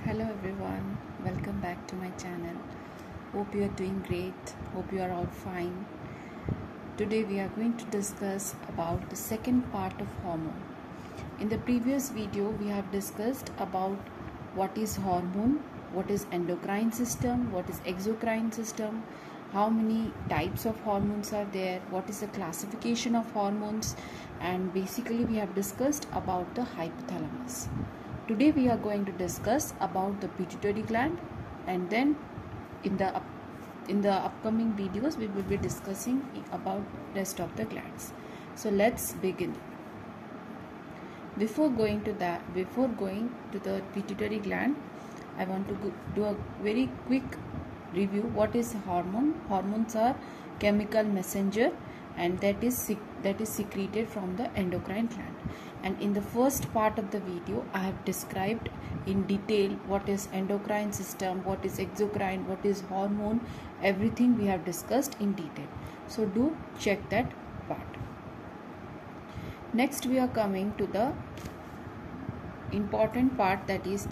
Hello everyone, welcome back to my channel. Hope you are doing great. Hope you are all fine. Today we are going to discuss about the second part of hormone. In the previous video we have discussed about what is hormone, what is endocrine system, what is exocrine system, how many types of hormones are there, what is the classification of hormones, and basically we have discussed about the hypothalamus. Today we are going to discuss about the pituitary gland, and then in the upcoming videos we will be discussing about rest of the glands. So let's begin. Before going to the pituitary gland, I want to do a very quick review. What is hormone? Hormones are chemical messenger, and that is secreted from the endocrine gland. And in the first part of the video I have described in detail what is endocrine system, what is exocrine, what is hormone, everything we have discussed in detail. So do check that part. Next we are coming to the important part, that is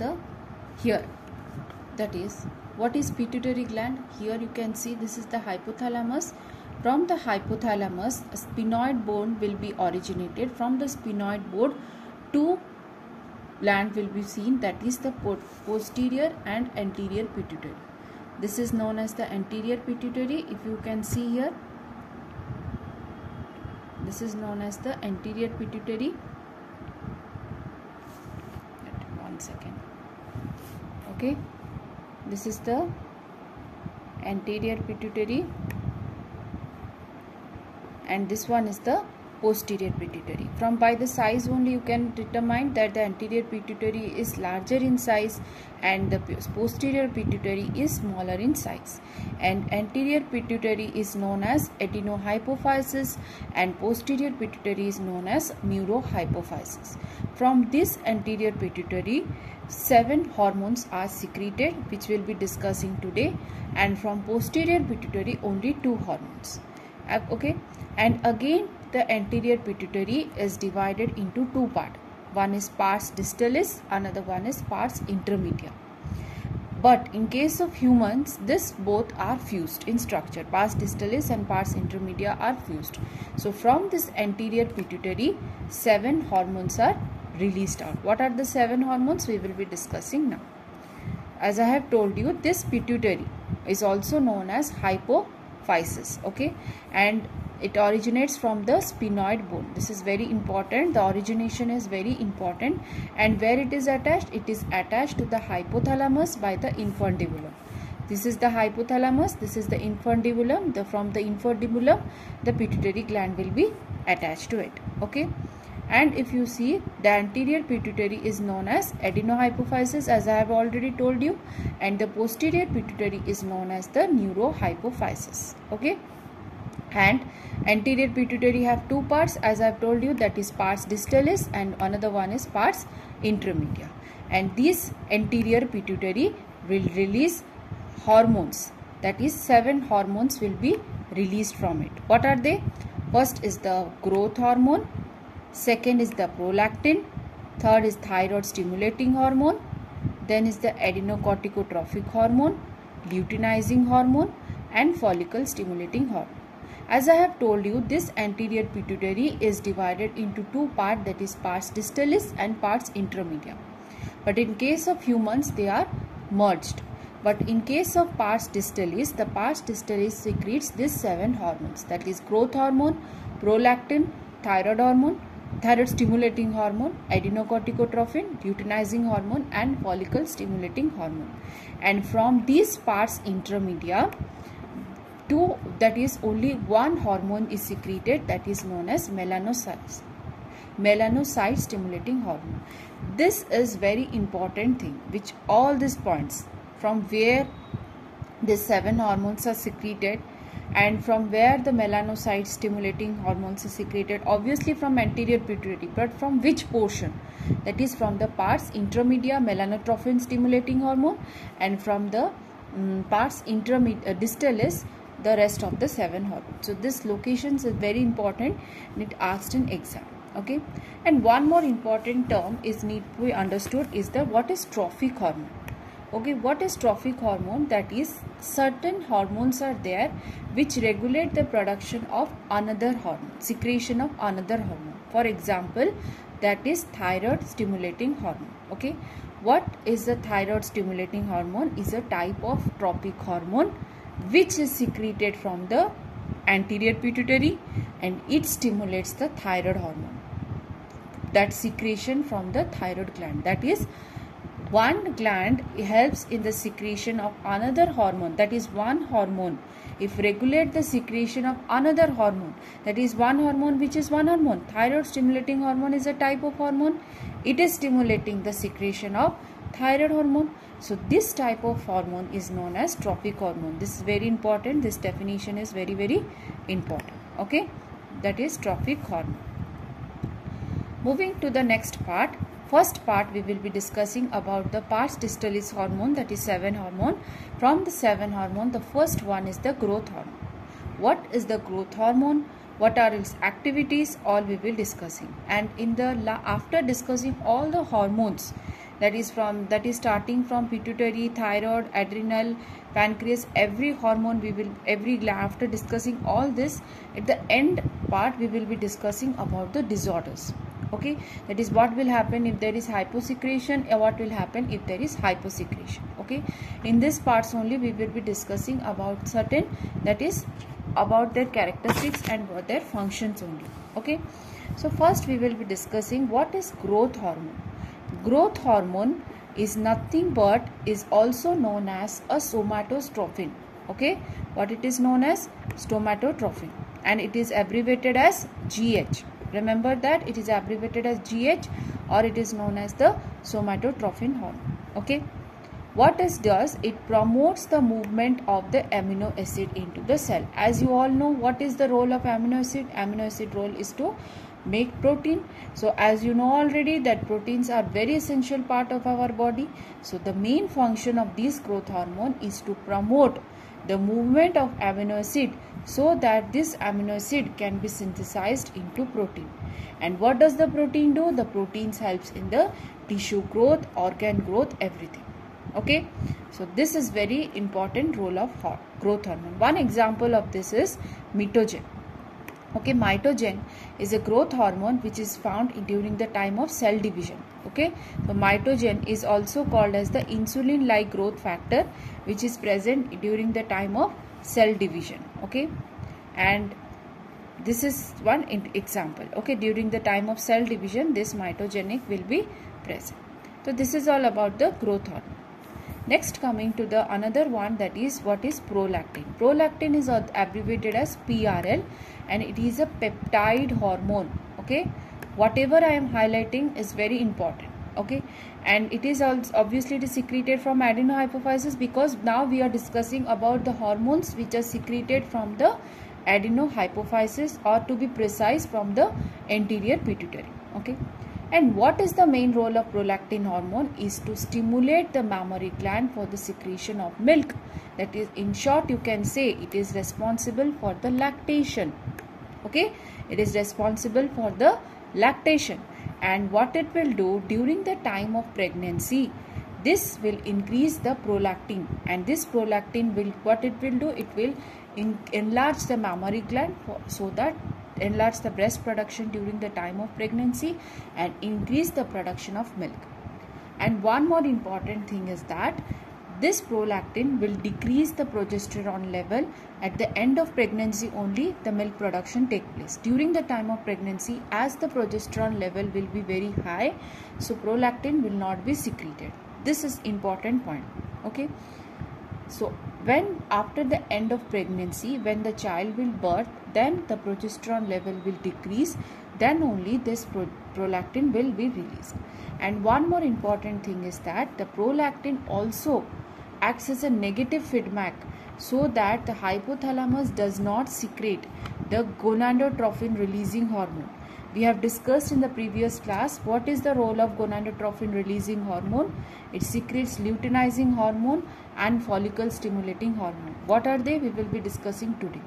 what is pituitary gland. Here you can see this is the hypothalamus. From the hypothalamus, a sphenoid bone will be originated. From the sphenoid bone, two glands will be seen, that is the posterior and anterior pituitary. This is known as the anterior pituitary. If you can see here, this is known as the anterior pituitary. One second. Okay, this is the anterior pituitary, and this one is the posterior pituitary. From by the size only you can determine that the anterior pituitary is larger in size and the posterior pituitary is smaller in size. And anterior pituitary is known as adenohypophysis and posterior pituitary is known as neurohypophysis. From this anterior pituitary, 7 hormones are secreted, which we will be discussing today, and from posterior pituitary only 2 hormones. Okay, and again the anterior pituitary is divided into 2 parts. One is pars distalis, another one is pars intermedia. But in case of humans, this both are fused in structure. Pars distalis and pars intermedia are fused. So from this anterior pituitary, 7 hormones are released out. What are the 7 hormones? We will be discussing now. As I have told you, this pituitary is also known as hypophysis. Okay, and it originates from the sphenoid bone. This is very important. The origination is very important. And where it is attached? It is attached to the hypothalamus by the infundibulum. This is the hypothalamus. This is the infundibulum. From the infundibulum, the pituitary gland will be attached to it. Okay. And if you see, the anterior pituitary is known as adenohypophysis, as I have already told you, and the posterior pituitary is known as the neurohypophysis. Okay. And anterior pituitary have 2 parts, as I have told you, that is pars distalis and another one is pars intermedia. And this anterior pituitary will release hormones, that is 7 hormones will be released from it. What are they? First is the growth hormone, second is the prolactin, third is thyroid stimulating hormone, then is the adenocorticotrophic hormone, luteinizing hormone, and follicle stimulating hormone. As I have told you, this anterior pituitary is divided into 2 parts, that is pars distalis and pars intermedia. But in case of humans, they are merged. But in case of pars distalis, the pars distalis secretes these 7 hormones, that is growth hormone, prolactin, thyroid hormone, thyroid stimulating hormone, adenocorticotrophin, luteinizing hormone, and follicle stimulating hormone. And from these pars intermedia, that is only 1 hormone is secreted, that is known as melanocyte stimulating hormone. This is very important thing, which all these points, from where the 7 hormones are secreted and from where the melanocyte stimulating hormones are secreted, obviously from anterior pituitary, but from which portion? That is from the pars intermedia, melanotrophins stimulating hormone, and from the pars distalis, the rest of the 7 hormones. So this locations is very important and it asked in exam. Okay, and one more important term is need to be understood is the what is trophic hormone. Okay, what is trophic hormone? That is, certain hormones are there which regulate the production of another hormone, secretion of another hormone. For example, that is thyroid stimulating hormone. Okay, what is the thyroid stimulating hormone? Is a type of trophic hormone which is secreted from the anterior pituitary, and it stimulates the thyroid hormone, that secretion from the thyroid gland. That is, one gland helps in the secretion of another hormone, that is one hormone. If regulate the secretion of another hormone, that is one hormone, which is one hormone. Thyroid stimulating hormone is a type of hormone. It is stimulating the secretion of thyroid hormone. So this type of hormone is known as trophic hormone. This is very important. This definition is very, very important. Okay, that is trophic hormone. Moving to the next part. First part, we will be discussing about the pars distalis hormone, that is 7 hormone. From the 7 hormone, the first one is the growth hormone. What is the growth hormone? What are its activities? All we will discussing. And in the after discussing all the hormones, that is starting from pituitary, thyroid, adrenal, pancreas, every hormone we will after discussing all this, at the end part we will be discussing about the disorders. Okay, that is what will happen if there is hyposecretion, or what will happen if there is hyposecretion. Okay, in this parts only we will be discussing about certain, that is about their characteristics and what their functions only. Okay, so first we will be discussing what is growth hormone. Growth hormone is nothing but is also known as a somatotrophin. Okay, what it is known as? Somatotrophin, and it is abbreviated as GH. Remember that it is abbreviated as GH, or it is known as the somatotrophin hormone. Okay, what it does, it promotes the movement of the amino acid into the cell. As you all know, what is the role of amino acid? Amino acid role is to make protein. So as you know already that proteins are very essential part of our body. So the main function of this growth hormone is to promote the movement of amino acid, so that this amino acid can be synthesized into protein. And what does the protein do? The proteins helps in the tissue growth, organ growth, everything. Okay, so this is very important role of growth hormone. One example of this is mitogen. Okay, mitogen is a growth hormone which is found during the time of cell division. Okay, so mitogen is also called as the insulin like growth factor, which is present during the time of cell division. Okay, and this is one example. Okay, during the time of cell division, this mitogenic will be present. So this is all about the growth hormone. Next, coming to the another one, that is what is prolactin. Prolactin is abbreviated as PRL, and it is a peptide hormone. Okay, whatever I am highlighting is very important. Okay, and it is also obviously it is secreted from adenohypophysis, because now we are discussing about the hormones which are secreted from the adenohypophysis, or to be precise from the anterior pituitary. Okay, and what is the main role of prolactin hormone? Is to stimulate the mammary gland for the secretion of milk. That is, in short, you can say it is responsible for the lactation. Okay, it is responsible for the lactation. And what it will do during the time of pregnancy, this will increase the prolactin, and this prolactin will, what it will do, it will enlarge the mammary gland so that enlarge the breast production during the time of pregnancy and increase the production of milk. And one more important thing is that this prolactin will decrease the progesterone level. At the end of pregnancy only the milk production take place. During the time of pregnancy, as the progesterone level will be very high, so prolactin will not be secreted. This is important point. Okay, so when after the end of pregnancy, when the child will birth, then the progesterone level will decrease, then only this prolactin will be released. And one more important thing is that the prolactin also acts as a negative feedback, so that the hypothalamus does not secrete the gonadotropin releasing hormone. We have discussed in the previous class what is the role of gonadotropin releasing hormone. It secretes luteinizing hormone and follicle stimulating hormone. What are they? We will be discussing today.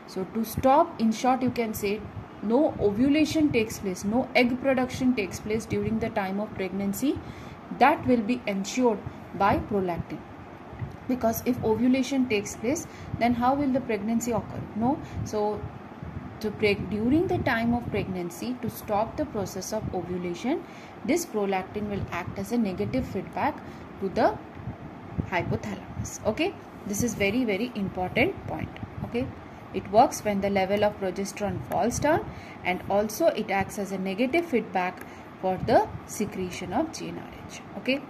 So to stop, in short, you can say no ovulation takes place, no egg production takes place during the time of pregnancy. That will be ensured by prolactin. Because if ovulation takes place, then how will the pregnancy occur? No. So during the time of pregnancy, to stop the process of ovulation, this prolactin will act as a negative feedback to the hypothalamus. Okay, this is very, very important point. Okay, it works when the level of progesterone falls down, and also it acts as a negative feedback for the secretion of GnRH. Okay,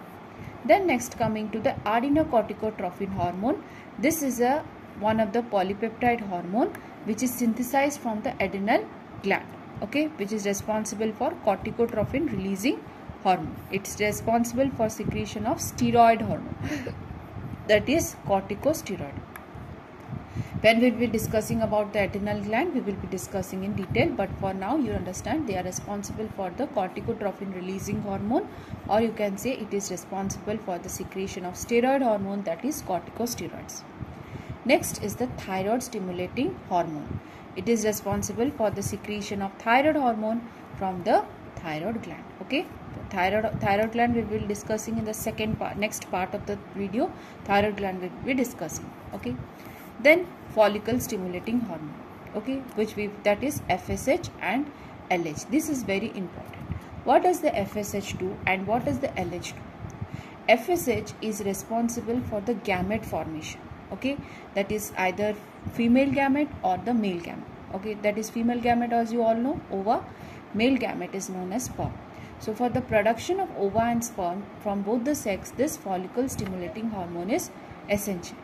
then next coming to the adrenocorticotrophin hormone. This is one of the polypeptide hormone which is synthesized from the adrenal gland. Okay, which is responsible for corticotrophin releasing hormone. It's responsible for secretion of steroid hormone, that is corticosteroid. When we will be discussing about the adrenal gland, we will be discussing in detail, but for now you understand they are responsible for the corticotrophin releasing hormone, or you can say it is responsible for the secretion of steroid hormone, that is corticosteroids. Next is the thyroid stimulating hormone. It is responsible for the secretion of thyroid hormone from the thyroid gland. Okay, thyroid gland we will be discussing in the next part of the video. Thyroid gland we will be discussing. Okay, then follicle stimulating hormone. Okay, that is FSH and LH. This is very important. What does the FSH do and what does the LH do? FSH is responsible for the gamete formation. Okay, that is either female gamete or the male gamete. Okay, that is female gamete, as you all know, ova. Male gamete is known as sperm. So for the production of ova and sperm from both the sex, this follicle stimulating hormone is essential.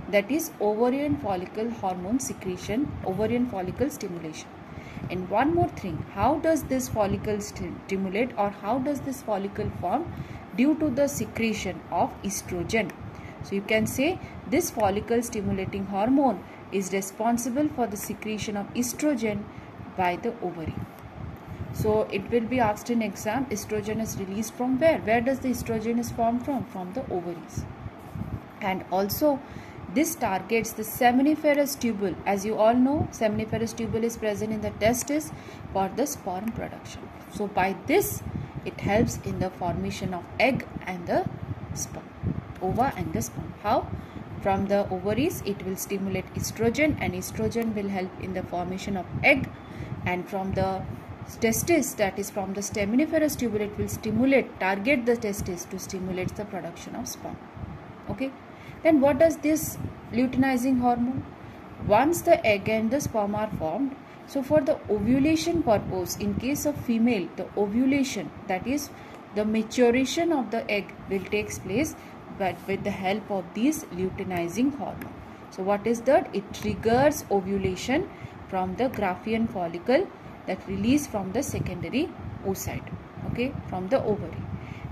That is ovarian follicle hormone secretion, ovarian follicle stimulation. And one more thing, how does this follicle stimulate, or how does this follicle form? Due to the secretion of estrogen. So you can say this follicle stimulating hormone is responsible for the secretion of estrogen by the ovary. So it will be asked in exam, estrogen is released from where? Where does the estrogen is formed from? From the ovaries. And also this targets the seminiferous tubule. As you all know, seminiferous tubule is present in the testis for the sperm production. So by this, it helps in the formation of egg and the sperm, ova and the sperm. How? From the ovaries, it will stimulate estrogen, and estrogen will help in the formation of egg, and from the testis, that is from the seminiferous tubule, it will target the testis to stimulate the production of sperm. Okay. Then what does this luteinizing hormone? Once the egg and the sperm are formed, so for the ovulation purpose, in case of female, the ovulation, that is the maturation of the egg, will take place but with the help of these luteinizing hormone. So what is that? It triggers ovulation from the Graafian follicle that release from the secondary oocyte, okay, from the ovary.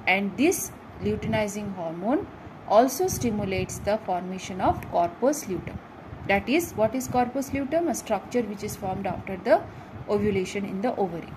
And this luteinizing hormone also stimulates the formation of corpus luteum. That is, what is corpus luteum? A structure which is formed after the ovulation in the ovary.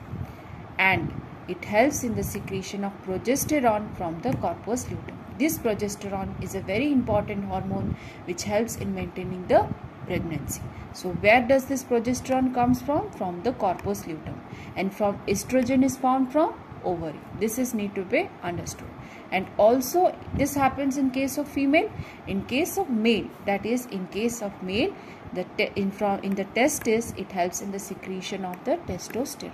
And it helps in the secretion of progesterone from the corpus luteum. This progesterone is a very important hormone which helps in maintaining the pregnancy. So where does this progesterone comes from? From the corpus luteum. And from estrogen is formed from ovary. This is need to be understood. And also this happens in case of female. In case of male, that is in case of male, in the testis, it helps in the secretion of the testosterone.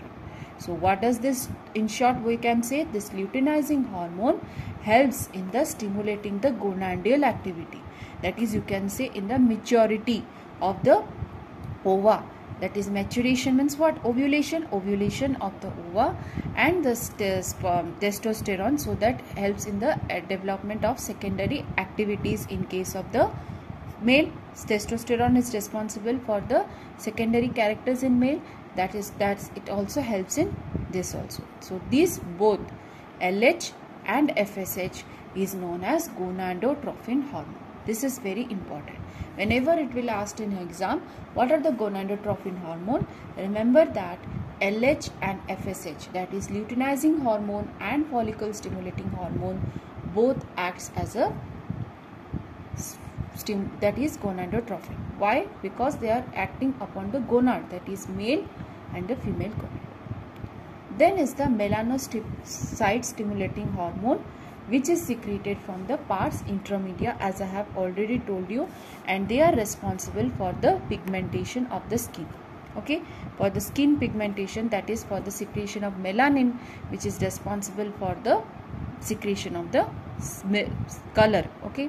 So what does this, in short we can say, this luteinizing hormone helps in the stimulating the gonadal activity. That is, you can say, in the maturity of the ova. That is, maturation means what? Ovulation of the ova and the testosterone, so that helps in the development of secondary activities. In case of the male, testosterone is responsible for the secondary characters in male. It also helps in this also. So these both LH and FSH is known as gonadotrophin hormone. This is very important. Whenever it will asked in exam, what are the gonadotrophin hormone? Remember that LH and FSH, that is luteinizing hormone and follicle stimulating hormone, both acts as a that is gonadotrophin. Why? Because they are acting upon the gonad, that is male and the female gonad. Then is the melanocyte stimulating hormone. which is secreted from the pars intermedia, as I have already told you, and they are responsible for the pigmentation of the skin. Okay, for the skin pigmentation, that is for the secretion of melanin, which is responsible for the secretion of the color. Okay,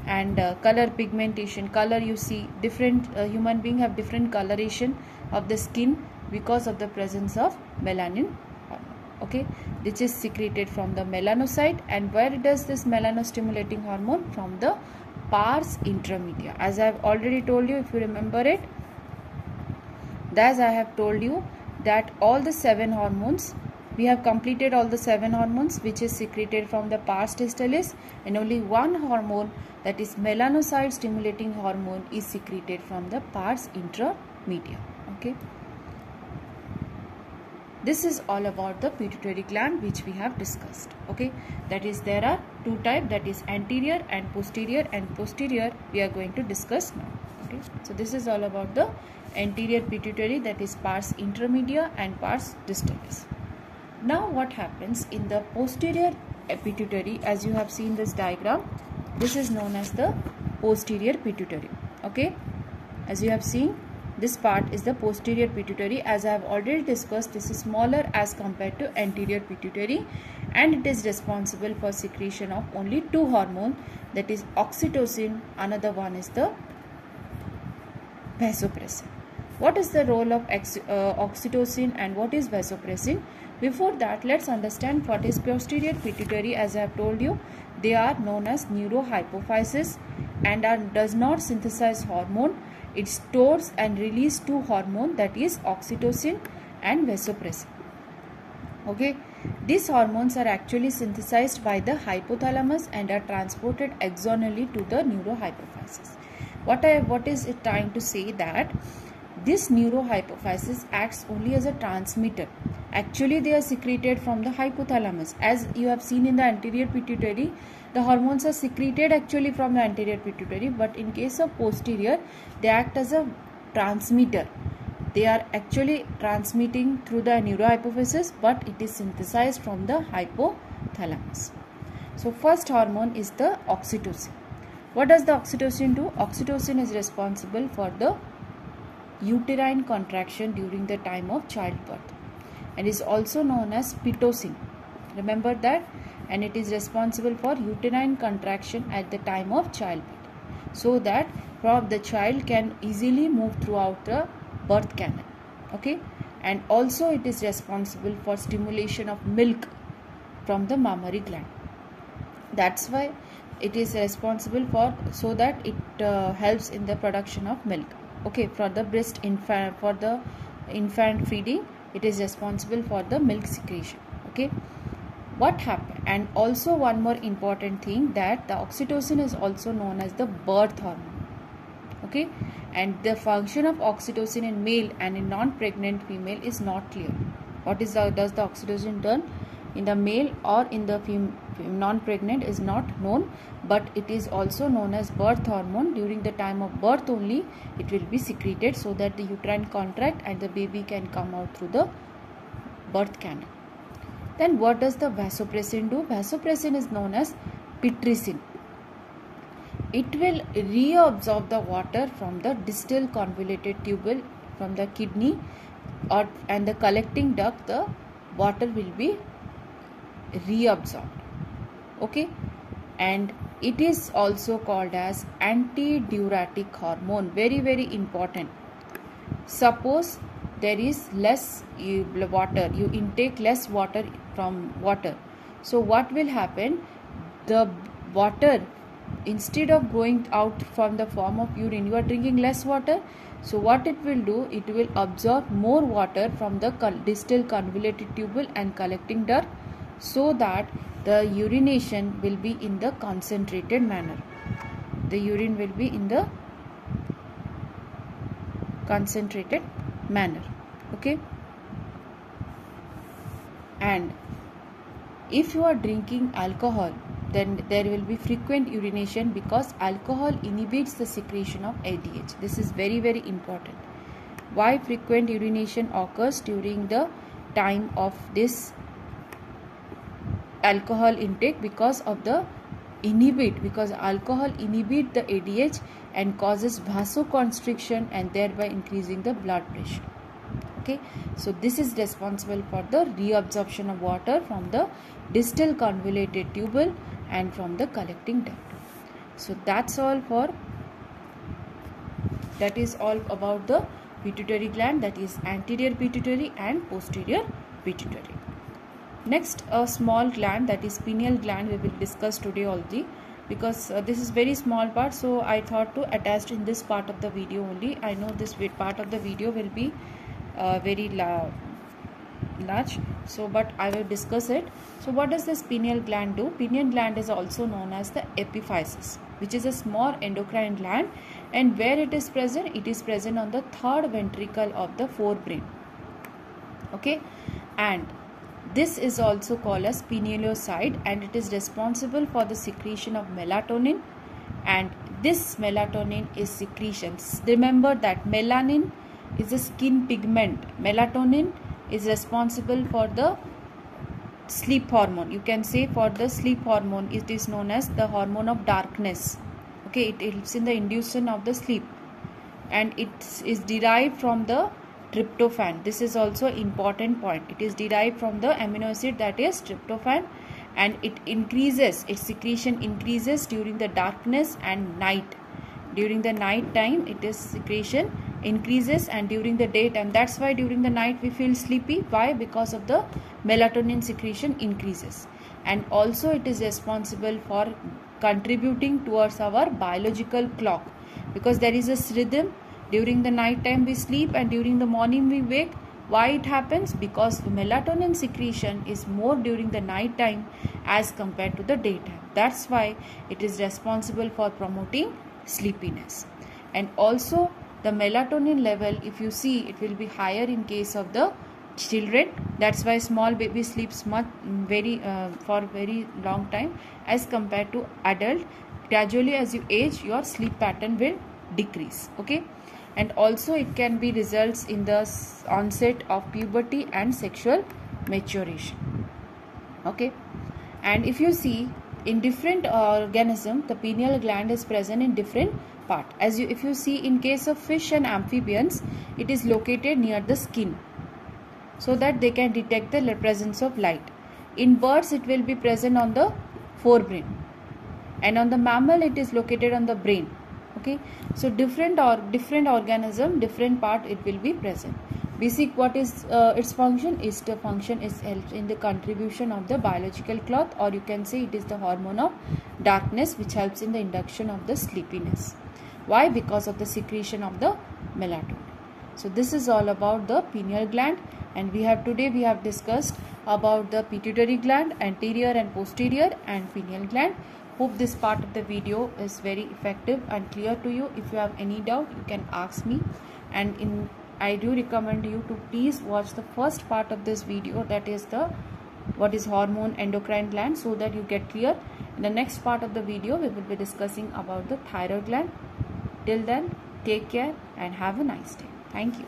and color pigmentation, color, you see different human being have different coloration of the skin because of the presence of melanin. Okay, which is secreted from the melanocyte. And where does this melanostimulating hormone? From the pars intermedia, as I have already told you, if you remember it. Thus I have told you that all the 7 hormones, we have completed all the 7 hormones which is secreted from the pars distalis, and only one hormone, that is melanocyte stimulating hormone, is secreted from the pars intermedia. Okay, this is all about the pituitary gland which we have discussed. Okay, that is, there are 2 types, that is anterior and posterior we are going to discuss now. Okay, so this is all about the anterior pituitary, that is pars intermedia and pars distalis. Now what happens in the posterior pituitary? As you have seen this diagram, this is known as the posterior pituitary. Okay, as you have seen, this part is the posterior pituitary. As I have already discussed, this is smaller as compared to anterior pituitary, and it is responsible for secretion of only 2 hormones, that is oxytocin, another one is the vasopressin. What is the role of oxytocin and what is vasopressin? Before that, let's understand what is posterior pituitary. As I have told you, they are known as neurohypophysis and does not synthesize hormone. It stores and releases 2 hormones, that is oxytocin and vasopressin. Okay, these hormones are actually synthesized by the hypothalamus and are transported axonally to the neurohypophysis. What is it trying to say? That this neurohypophysis acts only as a transmitter. Actually, they are secreted from the hypothalamus. As you have seen in the anterior pituitary, the hormones are secreted actually from the anterior pituitary, but in case of posterior, they act as a transmitter. They are actually transmitting through the neurohypophysis, but it is synthesized from the hypothalamus. So first hormone is the oxytocin. What does the oxytocin do? Oxytocin is responsible for the uterine contraction during the time of childbirth and is also known as pitocin. Remember that? And it is responsible for uterine contraction at the time of childbirth, so that the child can easily move throughout the birth canal. Okay, and also it is responsible for stimulation of milk from the mammary gland. That's why it is responsible for, so that it helps in the production of milk. Okay, for the breast infant, for the infant feeding, it is responsible for the milk secretion. Okay, what happened? And also one more important thing, that the oxytocin is also known as the birth hormone. Okay, and the function of oxytocin in male and in non-pregnant female is not clear. What is does the oxytocin done in the male or in the non-pregnant is not known, but it is also known as birth hormone. During the time of birth only it will be secreted, so that the uterine contract and the baby can come out through the birth canal. Then what does the vasopressin do? Vasopressin is known as pitressin. It will reabsorb the water from the distal convoluted tubule from the kidney and the collecting duct. The water will be reabsorbed. Okay, and it is also called as antidiuretic hormone. Very, very important. Suppose there is less water, you intake less water from water, so what will happen? The water, instead of going out from the form of urine, you are drinking less water, so what it will do, it will absorb more water from the distal convoluted tubule and collecting duct, so that the urination will be in the concentrated manner. The urine will be in the concentrated manner. Okay, and if you are drinking alcohol, then there will be frequent urination, because alcohol inhibits the secretion of ADH. This is very, very important. Why frequent urination occurs during the time of this alcohol intake because alcohol inhibit the ADH and causes vasoconstriction and thereby increasing the blood pressure. Okay, so this is responsible for the reabsorption of water from the distal convoluted tubule and from the collecting duct. So that is all about the pituitary gland, that is anterior pituitary and posterior pituitary. Next, a small gland, that is pineal gland, we will discuss today only, because this is very small part, so I thought to attach in this part of the video only. I know this part of the video will be very large, so but I will discuss it. So what does this pineal gland do? Pineal gland is also known as the epiphysis, which is a small endocrine gland, and where it is present? It is present on the third ventricle of the forebrain. Okay, and this is also called as pinealocyte, and it is responsible for the secretion of melatonin, and this melatonin is secretions. Remember that melanin is a skin pigment. Melatonin is responsible for the sleep hormone. You can say for the sleep hormone, it is known as the hormone of darkness. Okay, it helps in the induction of the sleep, and it is derived from the tryptophan. This is also important point. It is derived from the amino acid, that is tryptophan, and it increases, its secretion increases during the darkness and night. During the night time, it is secretion increases, and during the daytime, that's why during the night we feel sleepy. Why? Because of the melatonin secretion increases. And also it is responsible for contributing towards our biological clock, because there is a rhythm. During the night time we sleep and during the morning we wake. Why it happens? Because the melatonin secretion is more during the night time as compared to the daytime. That's why it is responsible for promoting sleepiness. And also the melatonin level, if you see, it will be higher in case of the children. That's why small baby sleeps for very long time as compared to adult. Gradually as you age, your sleep pattern will decrease. Okay, and also it can be results in the onset of puberty and sexual maturation. Okay, and if you see, in different organism, the pineal gland is present in different part. If you see, in case of fish and amphibians, it is located near the skin, so that they can detect the presence of light. In birds, it will be present on the forebrain, and on the mammal, it is located on the brain. Okay, so different organism, different part it will be present. Basic, what is its function? Is the function is helps in the contribution of the biological clock, or you can say it is the hormone of darkness, which helps in the induction of the sleepiness. Why? Because of the secretion of the melatonin. So this is all about the pineal gland, and today we have discussed about the pituitary gland, anterior and posterior, and pineal gland. Hope this part of the video is very effective and clear to you. If you have any doubt, you can ask me, and I do recommend you to please watch the first part of this video, that is the what is hormone endocrine gland, so that you get clear. In the next part of the video, we will be discussing about the thyroid gland. Till then, take care and have a nice day. Thank you.